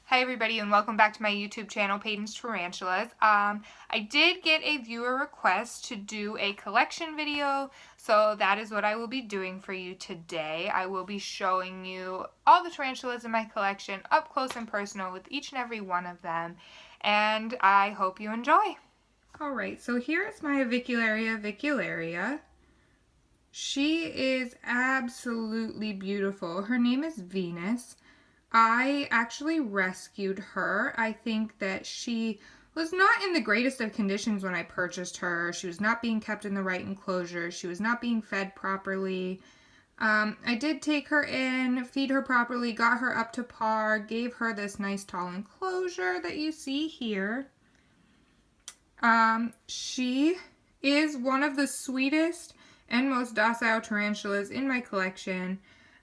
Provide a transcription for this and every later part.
Hi everybody and welcome back to my YouTube channel, Pokies and Tarantulas. I did get a viewer request to do a collection video, so that is what I will be doing for you today. I will be showing you all the tarantulas in my collection up close and personal with each and every one of them, and I hope you enjoy. Alright, so here's my Avicularia. She is absolutely beautiful. Her name is Venus. I actually rescued her. I think that she was not in the greatest of conditions when I purchased her. She was not being kept in the right enclosure. She was not being fed properly. I did take her in, feed her properly, got her up to par, gave her this nice tall enclosure that you see here. She is one of the sweetest and most docile tarantulas in my collection.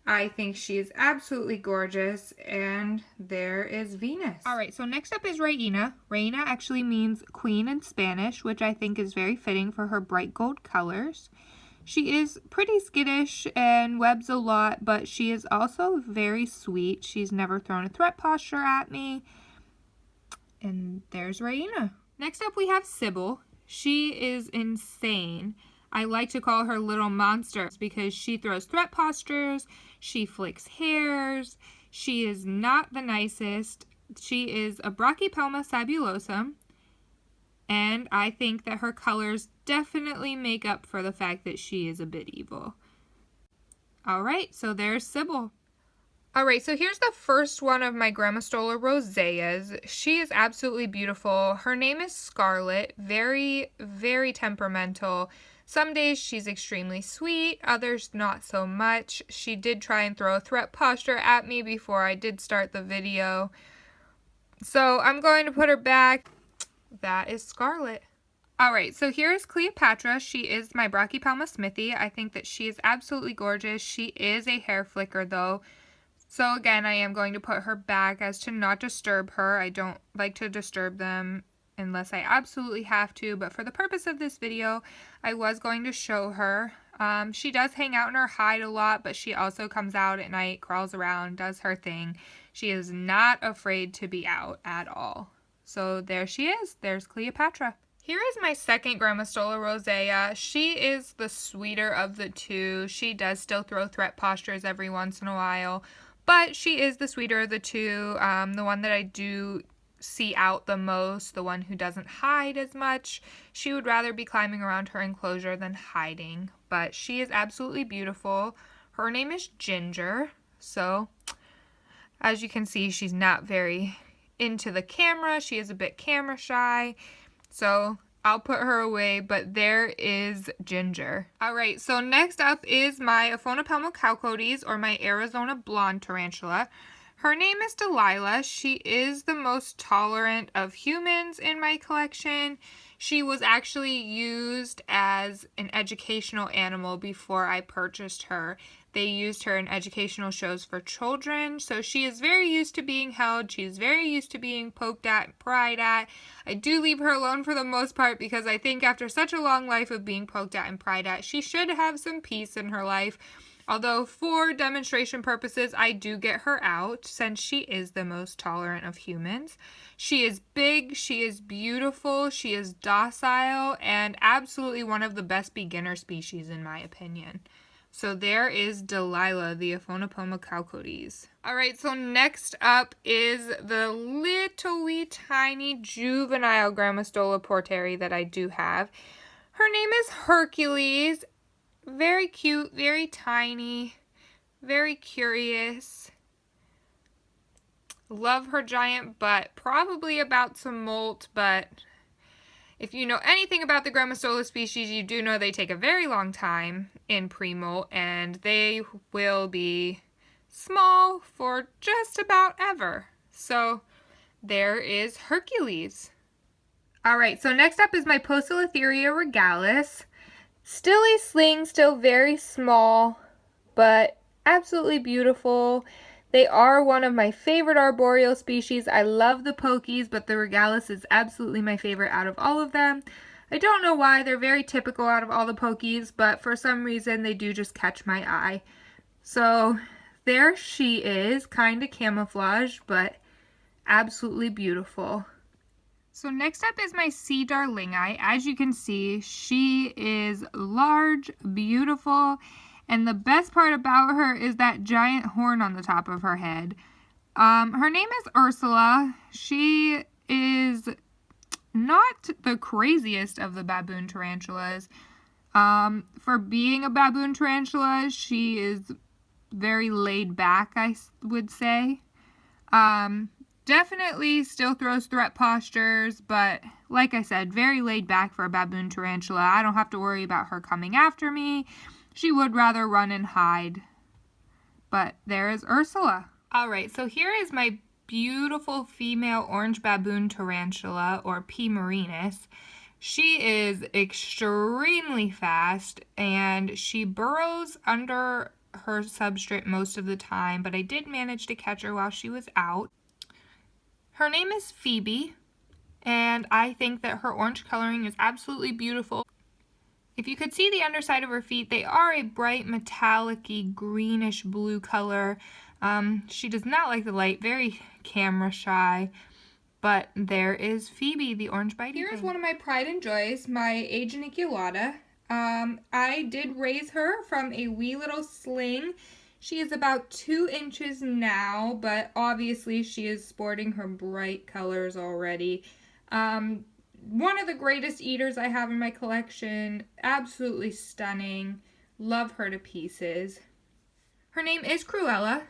I think she is absolutely gorgeous, and there is Venus. Alright, so next up is Reina. Reina actually means queen in Spanish, which I think is very fitting for her bright gold colors. She is pretty skittish and webs a lot, but she is also very sweet. She's never thrown a threat posture at me. And there's Reina. Next up we have Syble. She is insane. I like to call her little monsters because she throws threat postures, she flicks hairs, she is not the nicest. She is a Brachypelma sabulosum, and I think that her colors definitely make up for the fact that she is a bit evil. Alright, so there's Syble. Alright, so here's the first one of my Grammostola roseas. She is absolutely beautiful. Her name is Scarlet, very, very temperamental. Some days she's extremely sweet, others not so much. She did try and throw a threat posture at me before I did start the video. So I'm going to put her back. That is Scarlet. Alright, so here is Cleopatra. She is my Brachypelma Smithy. I think that she is absolutely gorgeous. She is a hair flicker though. So again, I am going to put her back as to not disturb her. I don't like to disturb them unless I absolutely have to, but for the purpose of this video, I was going to show her. She does hang out in her hide a lot, but she also comes out at night, crawls around, does her thing. She is not afraid to be out at all. So there she is. There's Cleopatra. Here is my second Grammostola rosea. She is the sweeter of the two. She does still throw threat postures every once in a while, but she is the sweeter of the two, the one that I do see out the most, the one who doesn't hide as much. She would rather be climbing around her enclosure than hiding, but she is absolutely beautiful. Her name is Ginger, so as you can see, she's not very into the camera. She is a bit camera shy, so I'll put her away, but there is Ginger. Alright, so next up is my Aphonopelma chalcodes, or my Arizona blonde tarantula. Her name is Delila. She is the most tolerant of humans in my collection. She was actually used as an educational animal before I purchased her. They used her in educational shows for children, so she is very used to being held. She's very used to being poked at and pried at. I do leave her alone for the most part because I think after such a long life of being poked at and pried at, she should have some peace in her life. Although for demonstration purposes, I do get her out since she is the most tolerant of humans. She is big, she is beautiful, she is docile, and absolutely one of the best beginner species in my opinion. So there is Delila, the Aphonopelma chalcodes. Alright, so next up is the little wee tiny juvenile Grammostola porteri that I do have. Her name is Hercules. Very cute, very tiny, very curious. Love her giant butt. Probably about to molt, but if you know anything about the Grammostola species, you do know they take a very long time in pre-molt, and they will be small for just about ever. So there is Hercules. Alright, so next up is my Poecilotheria regalis. Still a sling, still very small, but absolutely beautiful. They are one of my favorite arboreal species. I love the Pokies, but the regalis is absolutely my favorite out of all of them. I don't know why. They're very typical out of all the Pokies, but for some reason they do just catch my eye. So there she is, kind of camouflaged, but absolutely beautiful. So next up is my Sea Darlingi. As you can see, she is large, beautiful, and the best part about her is that giant horn on the top of her head. Her name is Ursula. She is not the craziest of the baboon tarantulas. For being a baboon tarantula, she is very laid back, I would say. Definitely still throws threat postures, but like I said, very laid back for a baboon tarantula. I don't have to worry about her coming after me. She would rather run and hide. But there is Ursula. Alright, so here is my beautiful female orange baboon tarantula, or P. murinus. She is extremely fast, and she burrows under her substrate most of the time, but I did manage to catch her while she was out. Her name is Phoebe, and I think that her orange coloring is absolutely beautiful. If you could see the underside of her feet, they are a bright metallic-y greenish blue color. She does not like the light, very camera shy. But there is Phoebe, the orange bitey. Here is one of my pride and joys, my A. Geniculata. I did raise her from a wee little sling. She is about 2 inches now, but obviously she is sporting her bright colors already. One of the greatest eaters I have in my collection. Absolutely stunning. Love her to pieces. Her name is Cruella,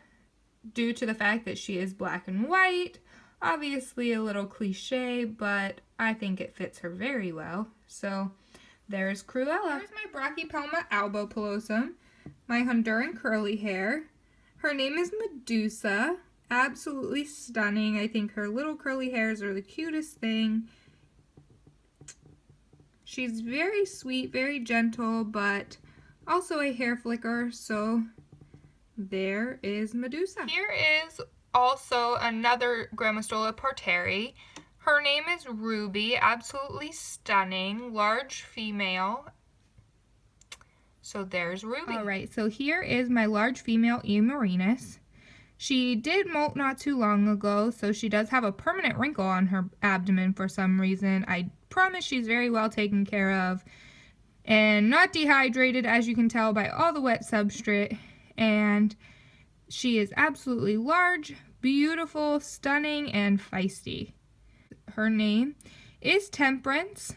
due to the fact that she is black and white. Obviously a little cliche, but I think it fits her very well. So there's Cruella. Here's my Brachypelma albopilosum, my Honduran curly hair. Her name is Medusa. Absolutely stunning. I think her little curly hairs are the cutest thing. She's very sweet, very gentle, but also a hair flicker, so there is Medusa. Here is also another Grammostola porteri. Her name is Ruby, absolutely stunning, large female. So there's Ruby. Alright, so here is my large female E. murinus. She did molt not too long ago, so she does have a permanent wrinkle on her abdomen for some reason. I promise she's very well taken care of and not dehydrated, as you can tell by all the wet substrate. And she is absolutely large, beautiful, stunning, and feisty. Her name is Temperance,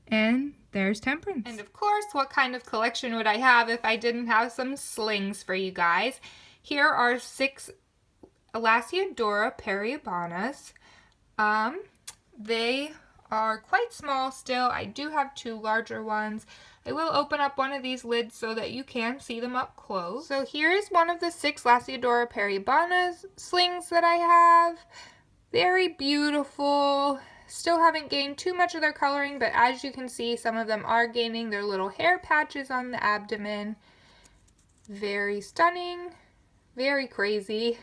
and there's Temperance. And of course, what kind of collection would I have if I didn't have some slings for you guys? Here are 6 Elaciodora periobanas. They are quite small still. I do have 2 larger ones. I will open up one of these lids so that you can see them up close. So here is one of the 6 Elaciodora periobanas slings that I have. Very beautiful. Still haven't gained too much of their coloring, but as you can see, some of them are gaining their little hair patches on the abdomen. Very stunning. Very crazy.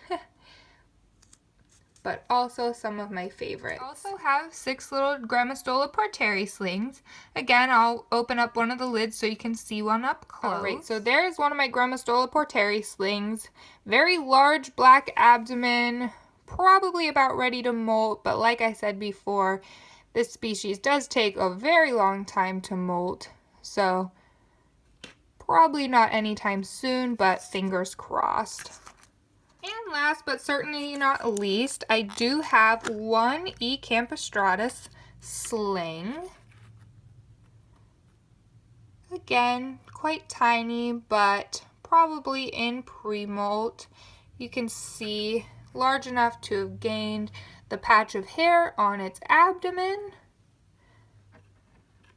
But also some of my favorites. I also have 6 little Grammostola porteri slings. Again, I'll open up one of the lids so you can see one up close. Alright, so there's one of my Grammostola porteri slings. Very large black abdomen, probably about ready to molt, but like I said before, this species does take a very long time to molt, so probably not anytime soon, but fingers crossed. And last but certainly not least, I do have one E. campistratus sling. Again, quite tiny, but probably in pre-molt. You can see large enough to have gained the patch of hair on its abdomen,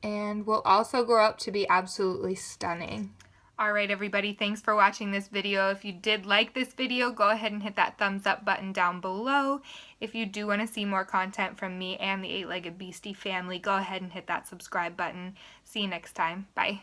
and will also grow up to be absolutely stunning. Alright everybody, thanks for watching this video. If you did like this video, go ahead and hit that thumbs up button down below. If you do want to see more content from me and the 8-Legged Beastie family, go ahead and hit that subscribe button. See you next time. Bye.